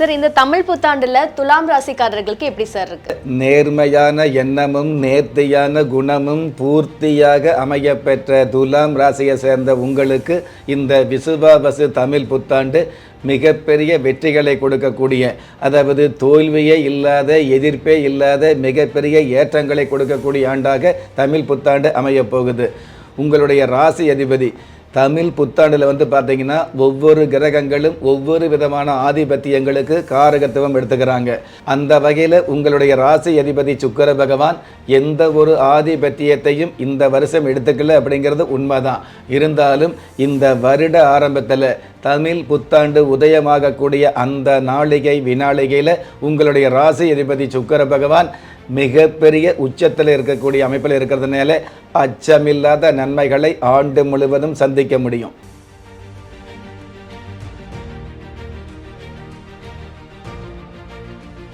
Sir இந்த தமிழ் புத்தாண்டுல துலாம் ராசிக்காரர்களுக்கு எப்படி சார் இருக்கு? நேர்மையான எண்ணமும் நேர்த்தியான குணமும் பூர்த்தியாக அமைய பெற்ற துலாம் ராசியை சேர்ந்த உங்களுக்கு இந்த விசுவாவசு தமிழ் புத்தாண்டு மிகப்பெரிய வெற்றிகளை கொடுக்கக்கூடிய, அதாவது தோல்வியே இல்லாத, எதிர்ப்பே இல்லாத மிகப்பெரிய ஏற்றங்களை கொடுக்கக்கூடிய ஆண்டாக தமிழ் புத்தாண்டு அமையப் போகுது. உங்களுடைய ராசி அதிபதி தமிழ் புத்தாண்டில் பார்த்தீங்கன்னா ஒவ்வொரு கிரகங்களும் ஒவ்வொரு விதமான ஆதிபத்தியங்களுக்கு காரகத்துவம் எடுத்துக்கிறாங்க. அந்த வகையில் உங்களுடைய ராசி அதிபதி சுக்கிர பகவான் எந்த ஒரு ஆதிபத்தியத்தையும் இந்த வருஷம் எடுத்துக்கல அப்படிங்கிறது உண்மைதான். இருந்தாலும் இந்த வருட ஆரம்பத்தில் தமிழ் புத்தாண்டு உதயமாகக்கூடிய அந்த நாளிகை வினாளிகையில் உங்களுடைய ராசி அதிபதி சுக்கிர பகவான் மிகப்பெரிய உச்சத்தில் இருக்கக்கூடிய அமைப்பில் இருக்கிறதுனால அச்சமில்லாத நன்மைகளை ஆண்டு முழுவதும் சந்திக்க முடியும்.